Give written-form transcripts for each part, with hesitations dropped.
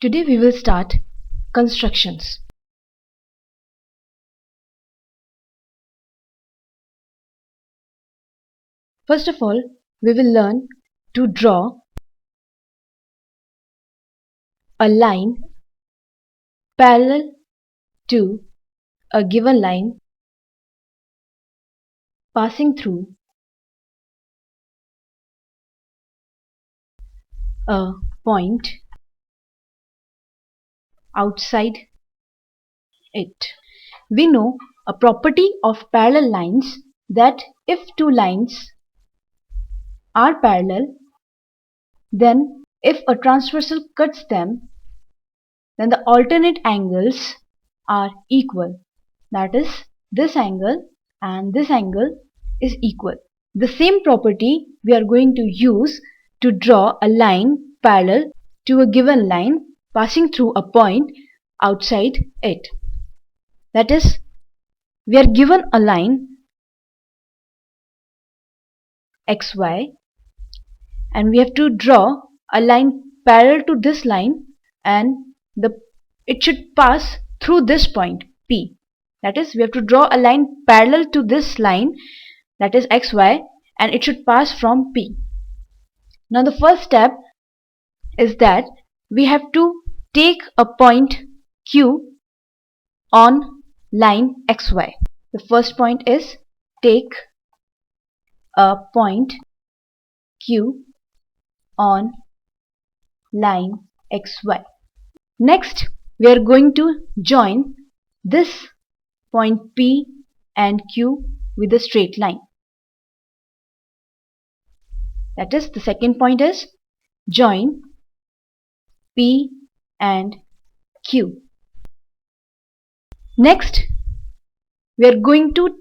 Today we will start constructions. First of all, we will learn to draw a line parallel to a given line passing through a point outside it. We know a property of parallel lines that if two lines are parallel, then if a transversal cuts them, then the alternate angles are equal. That is, this angle and this angle is equal. The same property we are going to use to draw a line parallel to a given line passing through a point outside it. That is, we are given a line xy and we have to draw a line parallel to this line, and it should pass through this point P. That is, we have to draw a line parallel to this line, that is xy, and it should pass from P. Now the first step is that we have to take a point Q on line xy. The first point is take a point Q on line xy. Next, we are going to join this point P and Q with a straight line. That is, the second point is join P and Q. Next, we are going to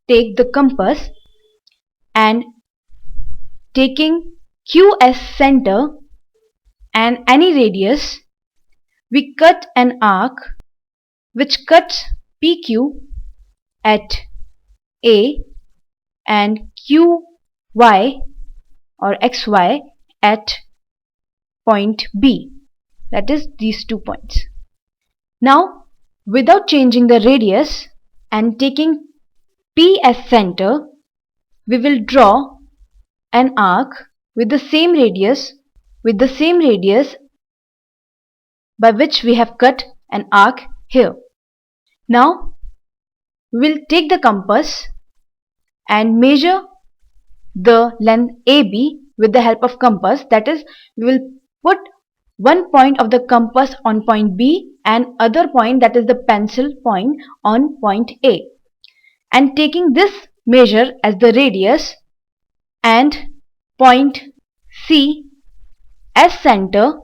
take the compass and taking Q as center and any radius, we cut an arc which cuts PQ at A and QY or XY at point B. That is, these 2 points. Now, without changing the radius and taking P as center, we will draw an arc with the same radius by which we have cut an arc here. Now, we will take the compass and measure the length AB with the help of compass. That is, we will put one point of the compass on point B and other point, that is the pencil point, on point A. And taking this measure as the radius and point C as center,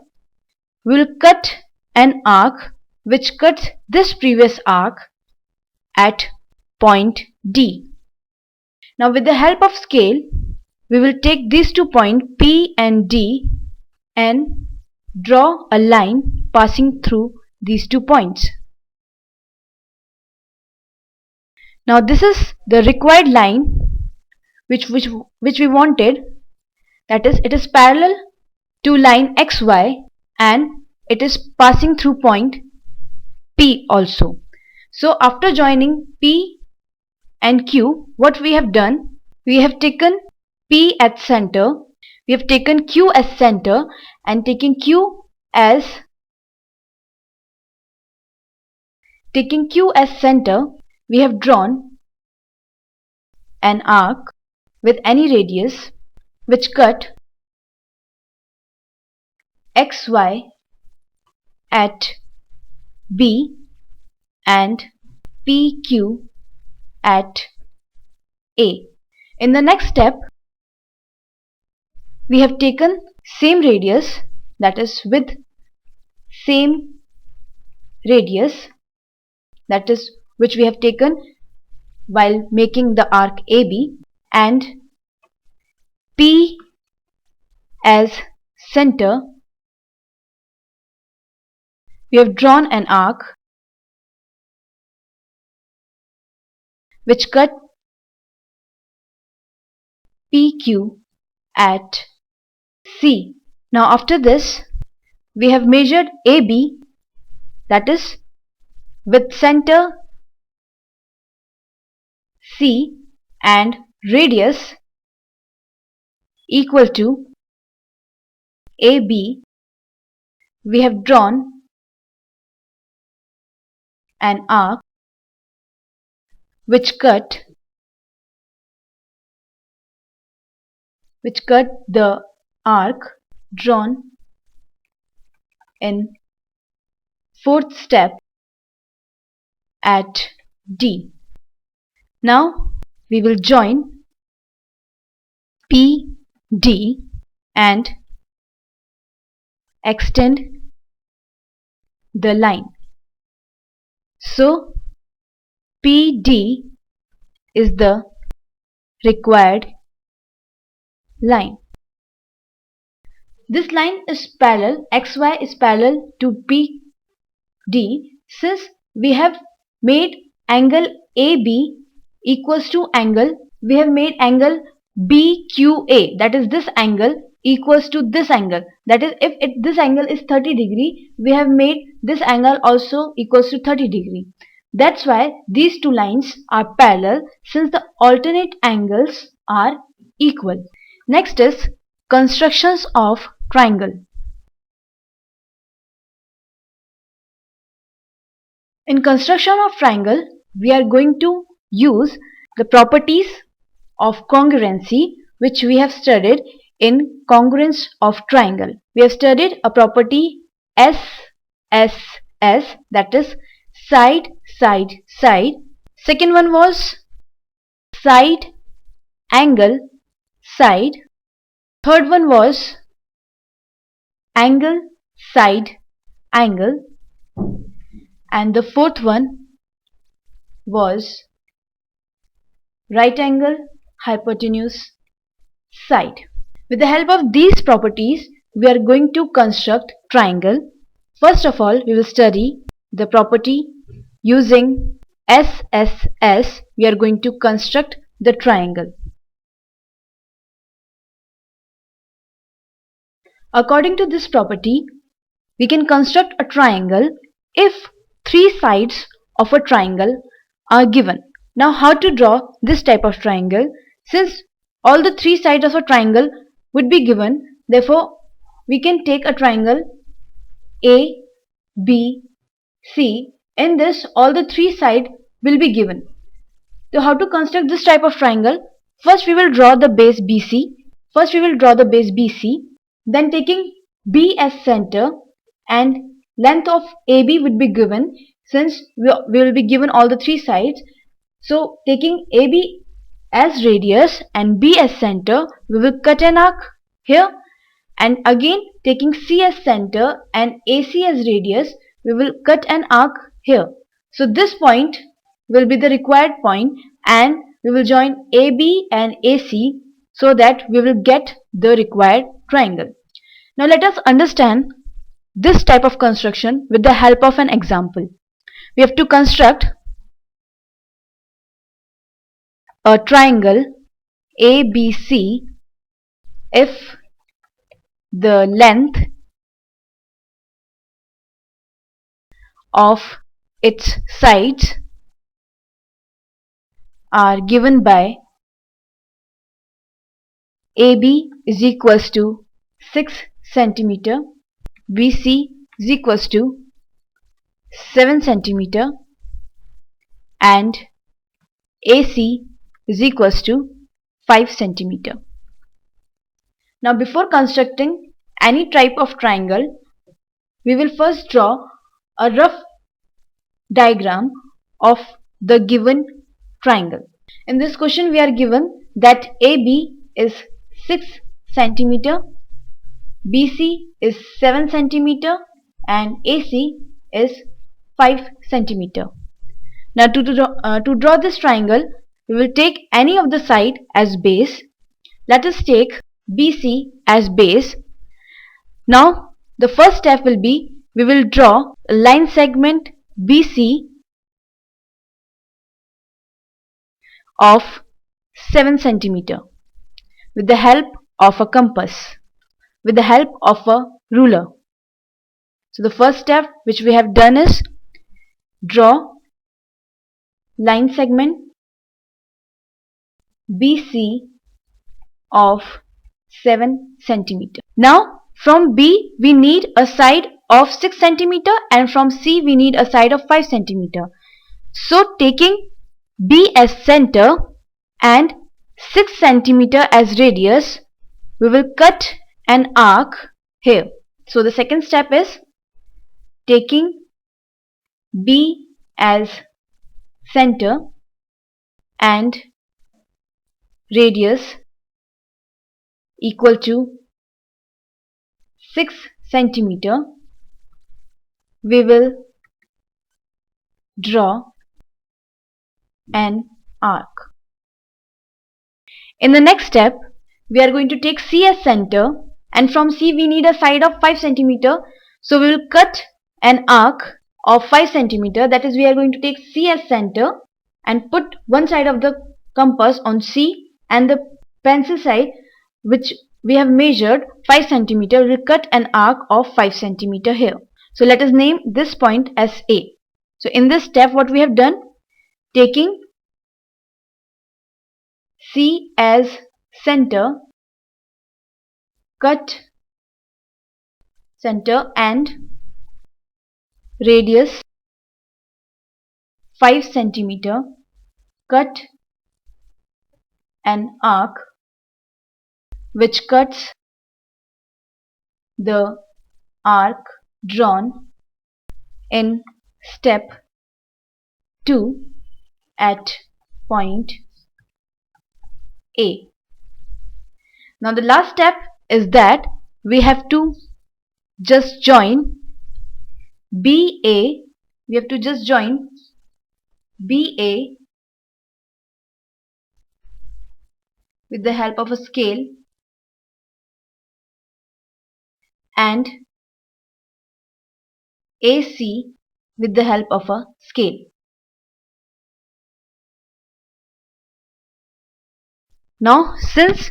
we will cut an arc which cuts this previous arc at point D. Now with the help of scale, we will take these 2 points P and D and draw a line passing through these 2 points. Now this is the required line which we wanted. That is, it is parallel to line XY and it is passing through point P also. So after joining P and Q, what we have done, we have taken P as center, we have taken Q as center, and taking Q as center, we have drawn an arc with any radius which cut XY at B and PQ at A. In the next step, we have taken same radius, that is with same radius, that is which we have taken while making the arc AB, and P as center, we have drawn an arc which cut PQ at C. Now after this, we have measured AB, that is with center C and radius equal to AB, we have drawn an arc which cut the arc drawn in fourth step at D. Now we will join PD and extend the line. So PD is the required line. This line is parallel, XY is parallel to PD. Since we have made angle AB equals to angle, we have made angle BQA, that is this angle equals to this angle, that is if this angle is 30 degree, we have made this angle also equals to 30 degree. That's why these two lines are parallel, since the alternate angles are equal. Next is constructions of triangle. In construction of triangle, we are going to use the properties of congruency which we have studied in congruence of triangle. We have studied a property SSS, that is side, side, side. Second one was side, angle, side. Third one was angle, side, angle. And the fourth one was right angle, hypotenuse, side. With the help of these properties, we are going to construct triangle. First of all, we will study the property using SSS. We are going to construct the triangle. According to this property, we can construct a triangle if three sides of a triangle are given. Now how to draw this type of triangle? Since all the three sides of a triangle would be given, therefore we can take a triangle A, B, C. In this, all the three sides will be given. So how to construct this type of triangle? First we will draw the base BC. Then taking B as center and length of AB would be given, since we will be given all the three sides. So taking AB as radius and B as center, we will cut an arc here, and again taking C as center and AC as radius, we will cut an arc here. So this point will be the required point, and we will join AB and AC so that we will get the required triangle. Now let us understand this type of construction with the help of an example. We have to construct a triangle ABC if the length of its sides are given by AB is equals to 6 centimeter, BC is equals to 7 centimeter, and AC is equals to 5 centimeter. Now before constructing any type of triangle, we will first draw a rough diagram of the given triangle. In this question we are given that AB is 6 centimeter, BC is 7 centimeter, and AC is 5 centimeter. Now to draw this triangle, we will take any of the side as base. Let us take BC as base. Now the first step will be, we will draw a line segment BC of 7 centimeter with the help of a compass, with the help of a ruler. So the first step which we have done is draw line segment BC of 7 centimeter. Now from B we need a side of 6 centimeter and from C we need a side of 5 centimeter. So taking B as center and 6 centimeter as radius, we will cut an arc here. So the second step is taking B as center and radius equal to 6 centimeter, we will draw an arc. In the next step, we are going to take C as center and from C we need a side of 5 centimeter. So we will cut an arc of 5 centimeter. That is, we are going to take C as center and put one side of the compass on C and the pencil side which we have measured 5 centimeter. We will cut an arc of 5 centimeter here. So let us name this point as A. So in this step what we have done, taking C as center, cut center and radius 5 centimeter, cut an arc which cuts the arc drawn in step 2 at point A. Now the last step is that we have to just join BA, we have to just join BA with the help of a scale and AC with the help of a scale. Now since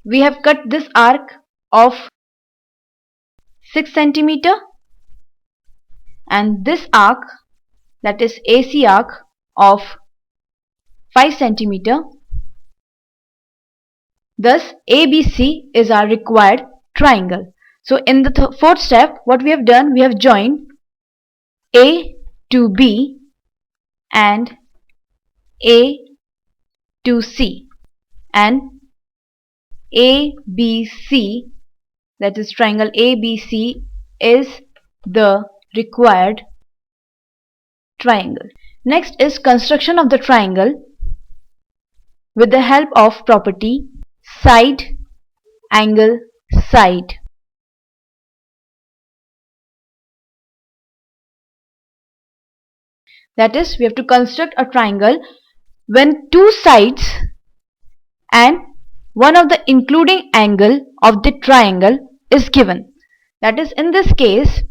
we have cut this arc of 6 centimeter and this arc, that is AC arc of 5 centimeter, thus ABC is our required triangle. So in the fourth step what we have done, we have joined A to B and A to C and ABC, that is triangle ABC, is the required triangle. Next is construction of the triangle with the help of property side angle side. That is, we have to construct a triangle when two sides and one of the including angle of the triangle is given. That is, in this case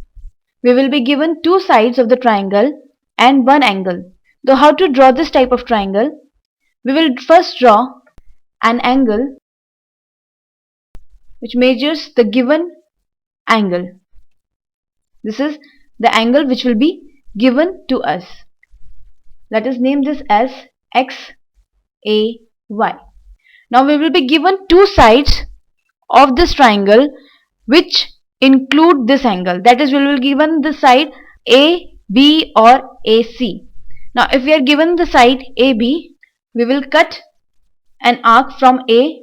we will be given two sides of the triangle and one angle. So how to draw this type of triangle? We will first draw an angle which measures the given angle. This is the angle which will be given to us. Let us name this as XAY. Now we will be given two sides of this triangle which include this angle. That is, we will be given the side AB or AC. Now if we are given the side AB, we will cut an arc from A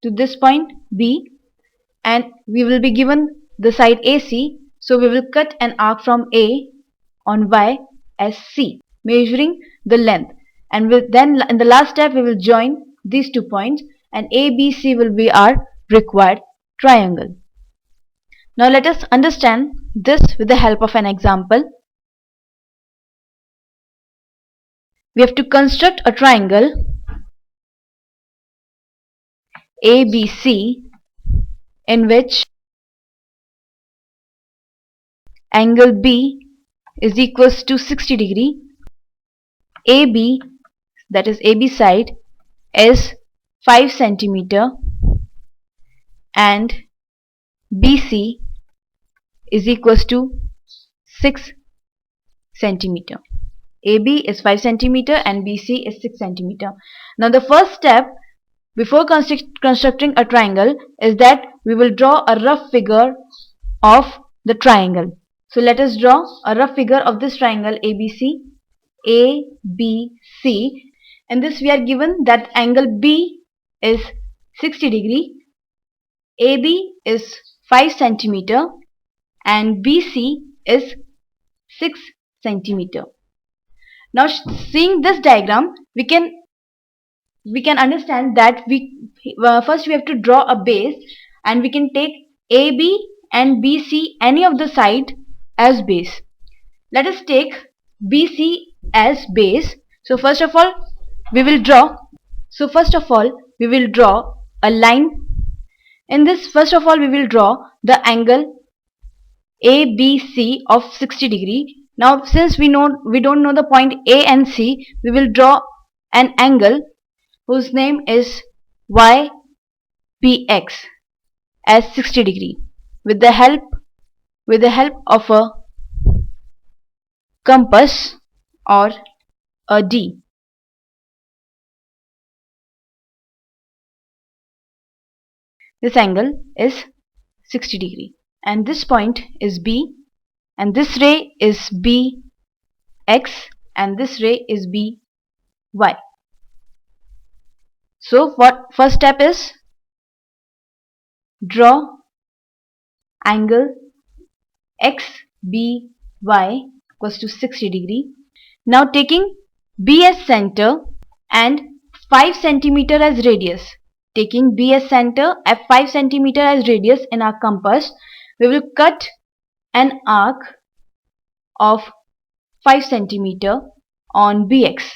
to this point B, and we will be given the side AC, so we will cut an arc from A on Y as C, measuring the length, and then in the last step we will join these 2 points and ABC will be our required triangle. Now let us understand this with the help of an example. We have to construct a triangle ABC in which angle B is equals to 60 degree, AB, that is AB side, is 5 centimeter and BC is equals to 6 centimeter. AB is 5 centimeter and BC is 6 centimeter. Now the first step before constructing a triangle is that we will draw a rough figure of the triangle. So let us draw a rough figure of this triangle ABC. ABC. In this we are given that angle B is 60 degree, AB is 5 centimeter and BC is 6 centimeter. Now seeing this diagram, we can understand that first we have to draw a base, and we can take AB and BC any of the side as base. Let us take BC as base. So first of all we will draw a line. In this, first of all we will draw the angle ABC of 60 degree. Now since we don't know the point A and C, we will draw an angle whose name is YPX as 60 degree with the help of a compass or a D. This angle is 60 degree and this point is B, and this ray is BX and this ray is BY. So what first step is draw angle XBY equals to 60 degree. Now taking B as center and 5 centimeter as radius. Taking B as center at 5 centimeter as radius in our compass, we will cut an arc of 5 centimeter on BX.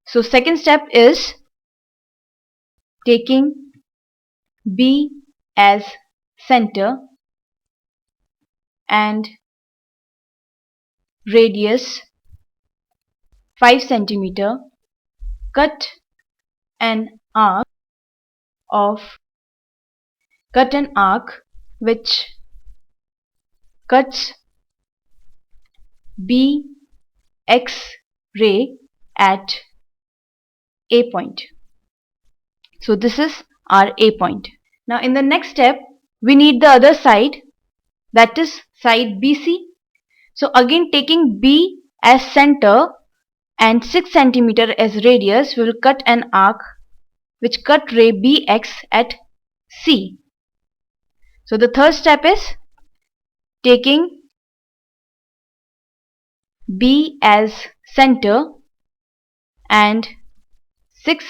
So second step is taking B as center and radius 5 centimeter, cut an arc which cuts BX ray at A point. So this is our A point. Now in the next step we need the other side, that is side BC. So again taking B as center and 6 centimeter as radius, we will cut an arc which cut ray BX at C. So the third step is taking B as center and 6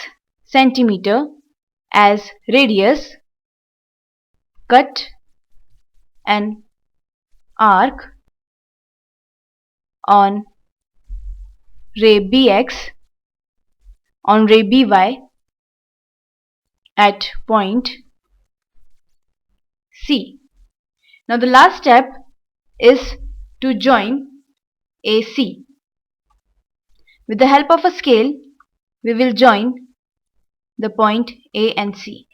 centimeter as radius, cut an arc on ray BX on ray BY at point C. Now the last step is to join AC. With the help of a scale, we will join the point A and C.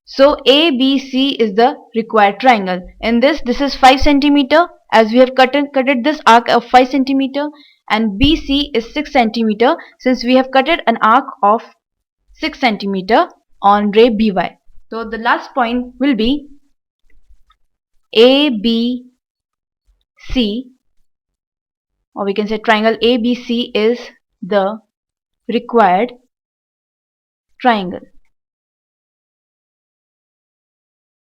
So ABC is the required triangle. In this is 5 centimeter as we have cutted this arc of 5 centimeter, and BC is 6 centimeter since we have cutted an arc of 6 centimeter on ray BY. So the last point will be ABC, or we can say triangle ABC is the required triangle.